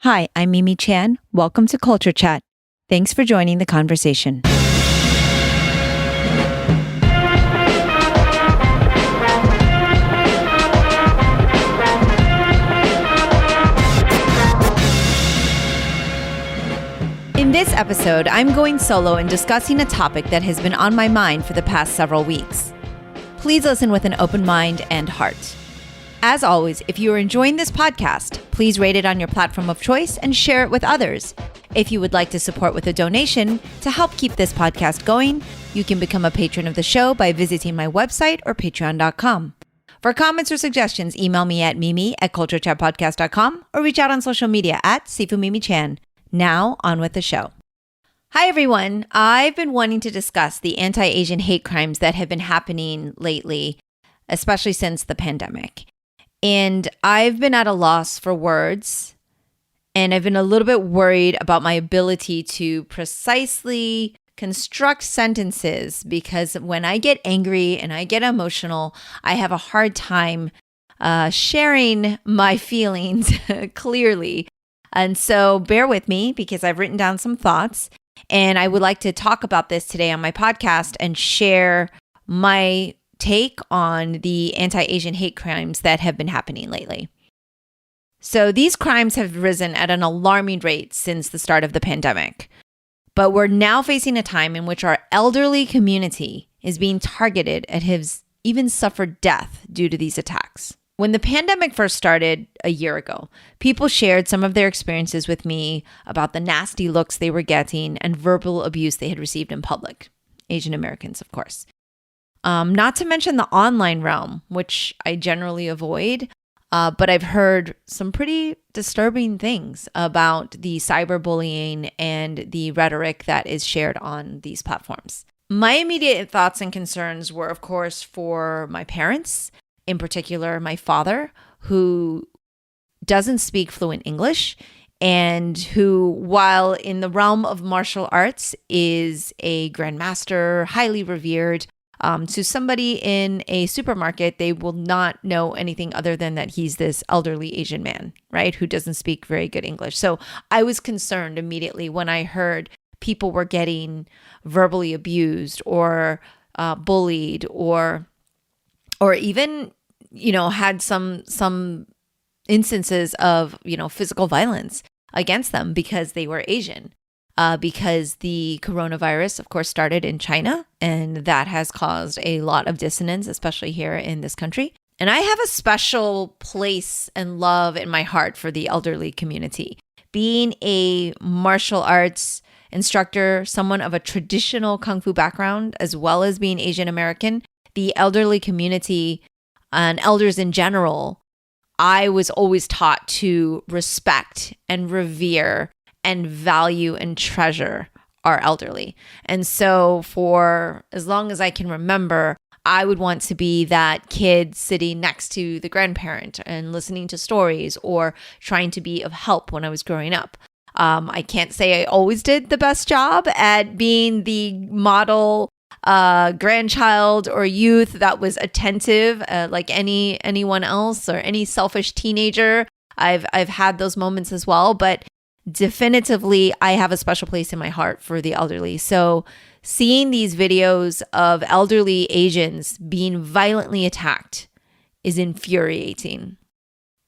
Hi, I'm Mimi Chan. Welcome to Culture Chat. Thanks for joining the conversation. In this episode, I'm going solo and discussing a topic that has been on my mind for the past several weeks. Please listen with an open mind and heart. As always, if you are enjoying this podcast, please rate it on your platform of choice and share it with others. If you would like to support with a donation to help keep this podcast going, you can become a patron of the show by visiting my website or patreon.com. For comments or suggestions, email me at mimi@culturechatpodcast.com or reach out on social media at SifuMimiChan. Now, on with the show. Hi, everyone. I've been wanting to discuss the anti-Asian hate crimes that have been happening lately, especially since the pandemic. And I've been at a loss for words, and I've been a little bit worried about my ability to precisely construct sentences because when I get angry and I get emotional, I have a hard time sharing my feelings clearly. And so bear with me because I've written down some thoughts and I would like to talk about this today on my podcast and share my take on the anti-Asian hate crimes that have been happening lately. So these crimes have risen at an alarming rate since the start of the pandemic. But we're now facing a time in which our elderly community is being targeted and has even suffered death due to these attacks. When the pandemic first started a year ago, people shared some of their experiences with me about the nasty looks they were getting and verbal abuse they had received in public. Asian Americans, of course. Not to mention the online realm, which I generally avoid, but I've heard some pretty disturbing things about the cyberbullying and the rhetoric that is shared on these platforms. My immediate thoughts and concerns were, of course, for my parents, in particular, my father, who doesn't speak fluent English and who, while in the realm of martial arts, is a grandmaster, highly revered. To somebody in a supermarket, they will not know anything other than that he's this elderly Asian man, right, who doesn't speak very good English. So I was concerned immediately when I heard people were getting verbally abused or bullied or even had some instances of, physical violence against them because they were Asian. Because the coronavirus, of course, started in China, and that has caused a lot of dissonance, especially here in this country. And I have a special place and love in my heart for the elderly community. Being a martial arts instructor, someone of a traditional Kung Fu background, as well as being Asian American, the elderly community and elders in general, I was always taught to respect and revere and value and treasure our elderly. And so for as long as I can remember, I would want to be that kid sitting next to the grandparent and listening to stories or trying to be of help when I was growing up. I can't say I always did the best job at being the model grandchild or youth that was attentive like anyone else or any selfish teenager. I've had those moments as well, but definitively, I have a special place in my heart for the elderly. So seeing these videos of elderly Asians being violently attacked is infuriating.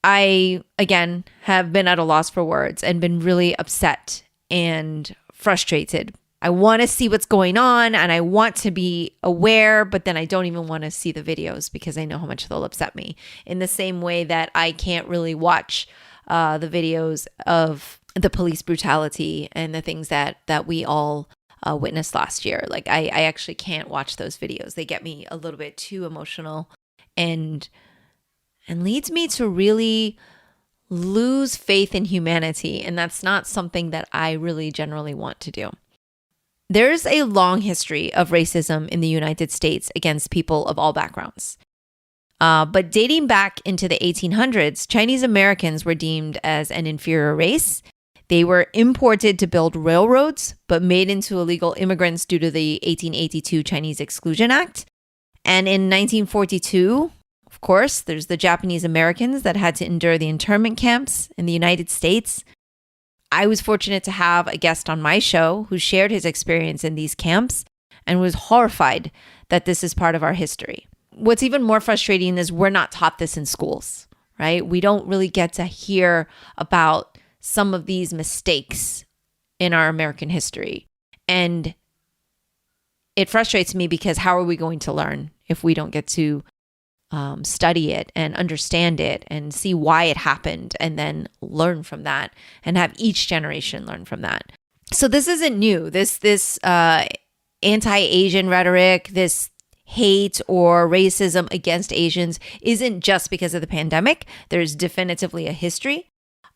I, again, have been at a loss for words and been really upset and frustrated. I want to see what's going on and I want to be aware, but then I don't even want to see the videos because I know how much they'll upset me. In the same way that I can't really watch the videos of the police brutality and the things that we all witnessed last year. Like I actually can't watch those videos. They get me a little bit too emotional and leads me to really lose faith in humanity. And that's not something that I really generally want to do. There's a long history of racism in the United States against people of all backgrounds. But dating back into the 1800s, Chinese Americans were deemed as an inferior race. They were imported to build railroads, but made into illegal immigrants due to the 1882 Chinese Exclusion Act. And in 1942, of course, there's the Japanese Americans that had to endure the internment camps in the United States. I was fortunate to have a guest on my show who shared his experience in these camps and was horrified that this is part of our history. What's even more frustrating is we're not taught this in schools, right? We don't really get to hear about some of these mistakes in our American history. And it frustrates me because how are we going to learn if we don't get to study it and understand it and see why it happened and then learn from that and have each generation learn from that? So this isn't new. This anti-Asian rhetoric, this hate or racism against Asians isn't just because of the pandemic. There's definitively a history.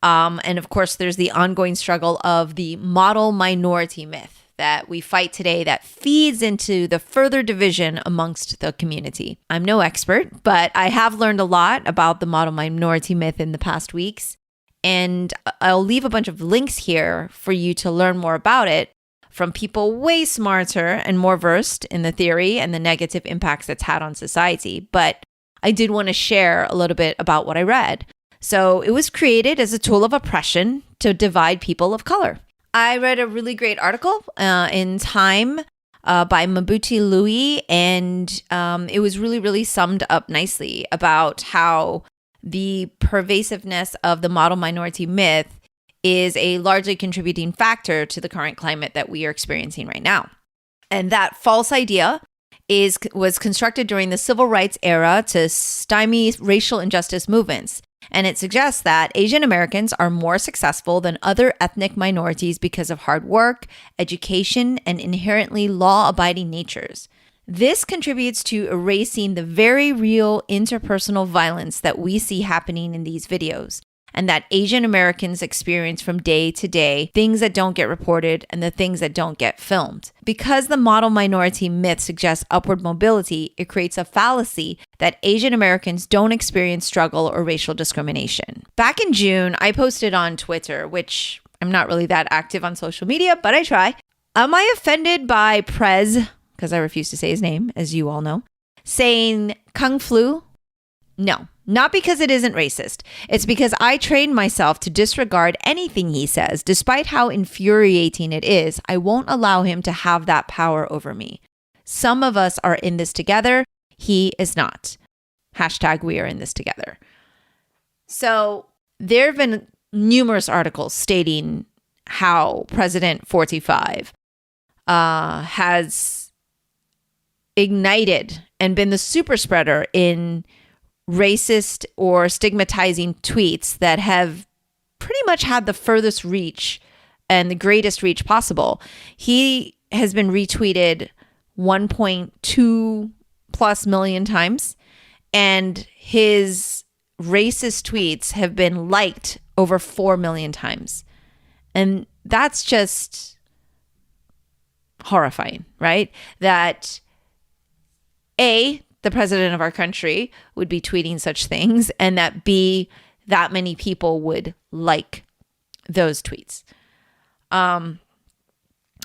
And of course, there's the ongoing struggle of the model minority myth that we fight today that feeds into the further division amongst the community. I'm no expert, but I have learned a lot about the model minority myth in the past weeks. And I'll leave a bunch of links here for you to learn more about it from people way smarter and more versed in the theory and the negative impacts it's had on society. But I did want to share a little bit about what I read. So it was created as a tool of oppression to divide people of color. I read a really great article in Time by Mabuti Louis, and it was really, really summed up nicely about how the pervasiveness of the model minority myth is a largely contributing factor to the current climate that we are experiencing right now. And that false idea was constructed during the civil rights era to stymie racial injustice movements. And it suggests that Asian Americans are more successful than other ethnic minorities because of hard work, education, and inherently law-abiding natures. This contributes to erasing the very real interpersonal violence that we see happening in these videos, and that Asian Americans experience from day to day, things that don't get reported and the things that don't get filmed. Because the model minority myth suggests upward mobility, it creates a fallacy that Asian Americans don't experience struggle or racial discrimination. Back in June, I posted on Twitter, which I'm not really that active on social media, but I try. Am I offended by Prez, because I refuse to say his name, as you all know, saying Kung Flu? No. Not because it isn't racist. It's because I trained myself to disregard anything he says. Despite how infuriating it is, I won't allow him to have that power over me. Some of us are in this together. He is not. Hashtag we are in this together. So there have been numerous articles stating how President 45 has ignited and been the super spreader in racist or stigmatizing tweets that have pretty much had the furthest reach and the greatest reach possible. He has been retweeted 1.2 plus million times, and his racist tweets have been liked over 4 million times. And that's just horrifying, right? That the president of our country would be tweeting such things, and that B, that many people would like those tweets.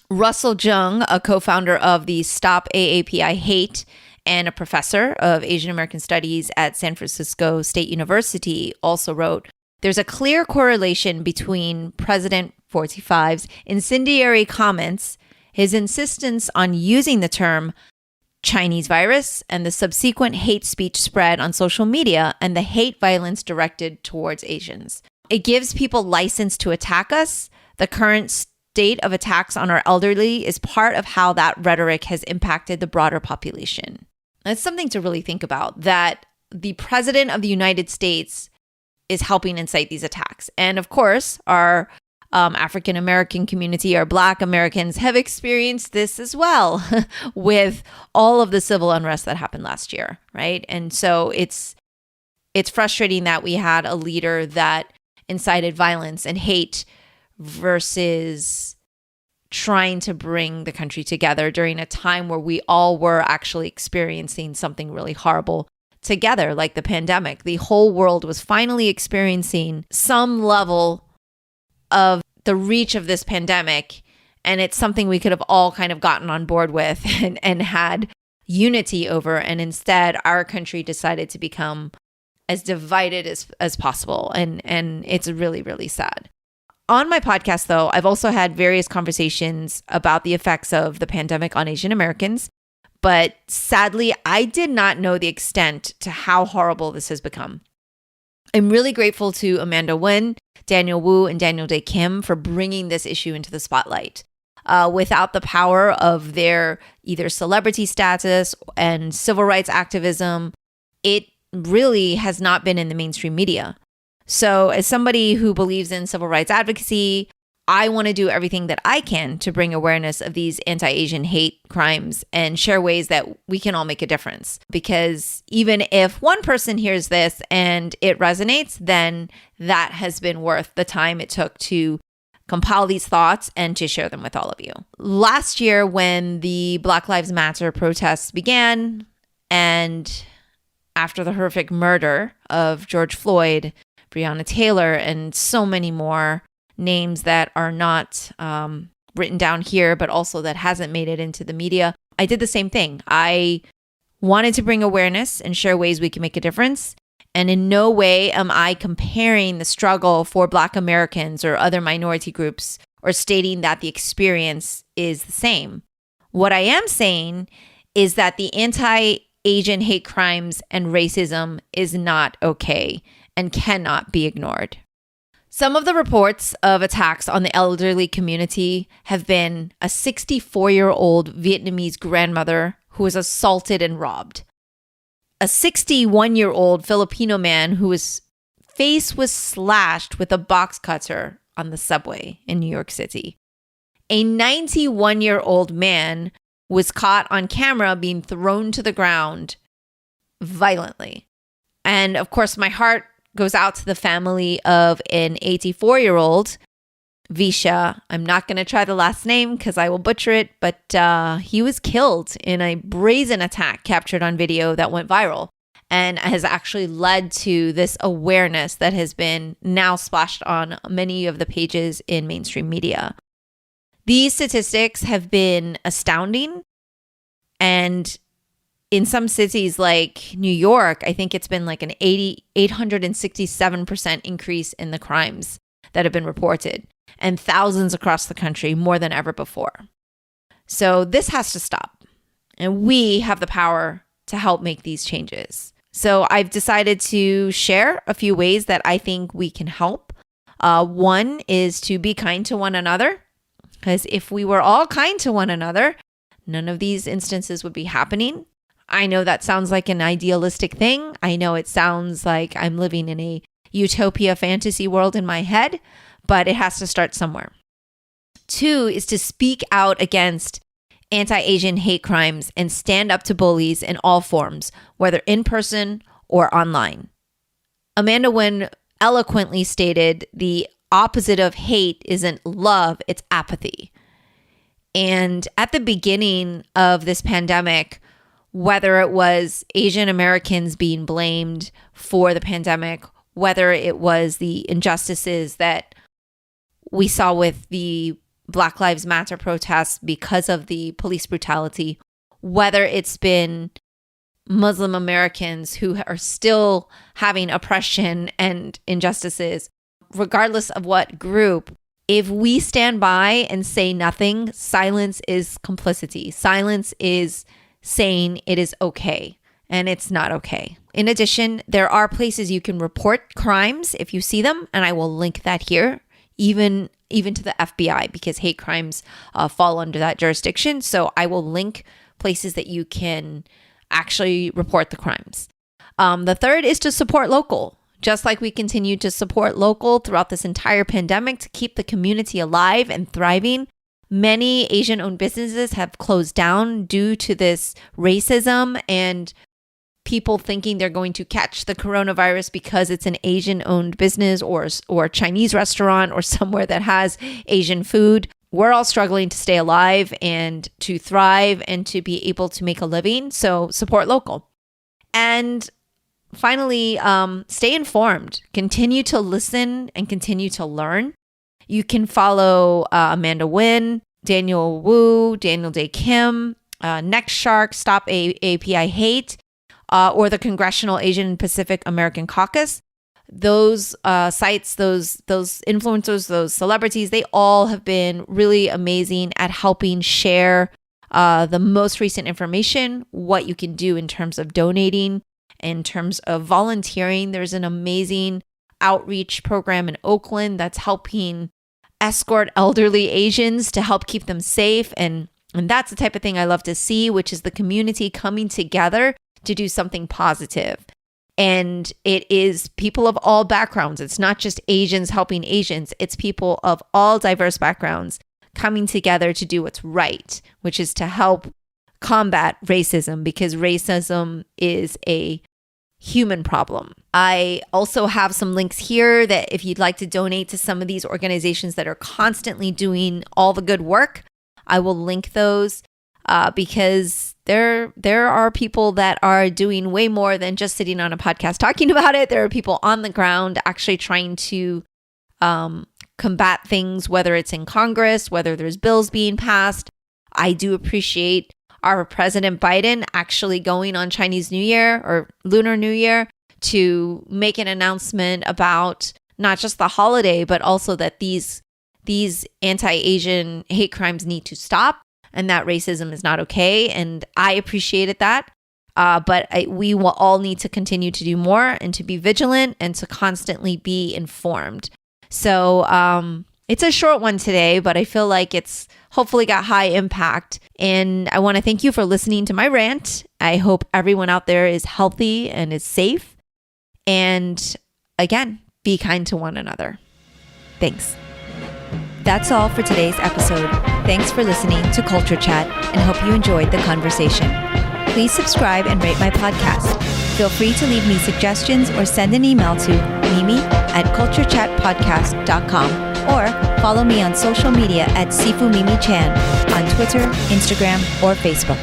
Russell Jung, a co-founder of the Stop AAPI Hate and a professor of Asian American Studies at San Francisco State University, also wrote, "There's a clear correlation between President 45's incendiary comments, his insistence on using the term Chinese virus, and the subsequent hate speech spread on social media and the hate violence directed towards Asians. It gives people license to attack us. The current state of attacks on our elderly is part of how that rhetoric has impacted the broader population." That's something to really think about, that the president of the United States is helping incite these attacks. And of course, our African-American community, our Black Americans, have experienced this as well with all of the civil unrest that happened last year, right? And so it's frustrating that we had a leader that incited violence and hate versus trying to bring the country together during a time where we all were actually experiencing something really horrible together, like the pandemic. The whole world was finally experiencing some level of the reach of this pandemic, and it's something we could have all kind of gotten on board with and had unity over, and instead our country decided to become as divided as possible, and it's really, really sad. On my podcast, though, I've also had various conversations about the effects of the pandemic on Asian Americans. But sadly, I did not know the extent to how horrible this has become. I'm really grateful to Amanda Wen, Daniel Wu, and Daniel Dae Kim for bringing this issue into the spotlight. Without the power of their either celebrity status and civil rights activism, it really has not been in the mainstream media. So as somebody who believes in civil rights advocacy, I want to do everything that I can to bring awareness of these anti-Asian hate crimes and share ways that we can all make a difference. Because even if one person hears this and it resonates, then that has been worth the time it took to compile these thoughts and to share them with all of you. Last year, when the Black Lives Matter protests began, and after the horrific murder of George Floyd, Breonna Taylor, and so many more names that are not written down here, but also that hasn't made it into the media, I did the same thing. I wanted to bring awareness and share ways we can make a difference. And in no way am I comparing the struggle for Black Americans or other minority groups or stating that the experience is the same. What I am saying is that the anti-Asian hate crimes and racism is not okay and cannot be ignored. Some of the reports of attacks on the elderly community have been a 64-year-old Vietnamese grandmother who was assaulted and robbed, a 61-year-old Filipino man whose face was slashed with a box cutter on the subway in New York City. A 91-year-old man was caught on camera being thrown to the ground violently. And of course, my heart goes out to the family of an 84-year-old, Visha. I'm not going to try the last name because I will butcher it, but he was killed in a brazen attack captured on video that went viral and has actually led to this awareness that has been now splashed on many of the pages in mainstream media. These statistics have been astounding, and in some cities like New York, I think it's been like an 867% increase in the crimes that have been reported, and thousands across the country, more than ever before. So this has to stop, and we have the power to help make these changes. So I've decided to share a few ways that I think we can help. One is to be kind to one another, because if we were all kind to one another, none of these instances would be happening. I know that sounds like an idealistic thing. I know it sounds like I'm living in a utopia fantasy world in my head, but it has to start somewhere. Two is to speak out against anti-Asian hate crimes and stand up to bullies in all forms, whether in person or online. Amanda Wen eloquently stated the opposite of hate isn't love, it's apathy. And at the beginning of this pandemic, whether it was Asian Americans being blamed for the pandemic, whether it was the injustices that we saw with the Black Lives Matter protests because of the police brutality, whether it's been Muslim Americans who are still having oppression and injustices, regardless of what group, if we stand by and say nothing, silence is complicity. Silence is saying it is okay, and it's not okay. In addition, there are places you can report crimes if you see them, and I will link that here, even to the FBI, because hate crimes fall under that jurisdiction. So I will link places that you can actually report the crimes. The third is to support local. Just like we continue to support local throughout this entire pandemic to keep the community alive and thriving, many Asian-owned businesses have closed down due to this racism and people thinking they're going to catch the coronavirus because it's an Asian-owned business or Chinese restaurant or somewhere that has Asian food. We're all struggling to stay alive and to thrive and to be able to make a living. So support local. And finally, stay informed. Continue to listen and continue to learn. You can follow Amanda Wen, Daniel Wu, Daniel Dae Kim, Next Shark, Stop API Hate, or the Congressional Asian Pacific American Caucus. those sites, those influencers, those celebrities, they all have been really amazing at helping share the most recent information, what you can do in terms of donating, in terms of volunteering. There's an amazing outreach program in Oakland that's helping escort elderly Asians to help keep them safe. And that's the type of thing I love to see, which is the community coming together to do something positive. And it is people of all backgrounds. It's not just Asians helping Asians. It's people of all diverse backgrounds coming together to do what's right, which is to help combat racism, because racism is a human problem. I also have some links here that if you'd like to donate to some of these organizations that are constantly doing all the good work, I will link those because there are people that are doing way more than just sitting on a podcast talking about it. There are people on the ground actually trying to combat things, whether it's in Congress, whether there's bills being passed. I do appreciate our President Biden actually going on Chinese New Year or Lunar New Year to make an announcement about not just the holiday, but also that these anti-Asian hate crimes need to stop and that racism is not okay. And I appreciated that. But we will all need to continue to do more and to be vigilant and to constantly be informed. So it's a short one today, but I feel like it's hopefully got high impact. And I want to thank you for listening to my rant. I hope everyone out there is healthy and is safe. And again, be kind to one another. Thanks. That's all for today's episode. Thanks for listening to Culture Chat and hope you enjoyed the conversation. Please subscribe and rate my podcast. Feel free to leave me suggestions or send an email to mimi@culturechatpodcast.com or follow me on social media at Sifu Mimi Chan on Twitter, Instagram, or Facebook.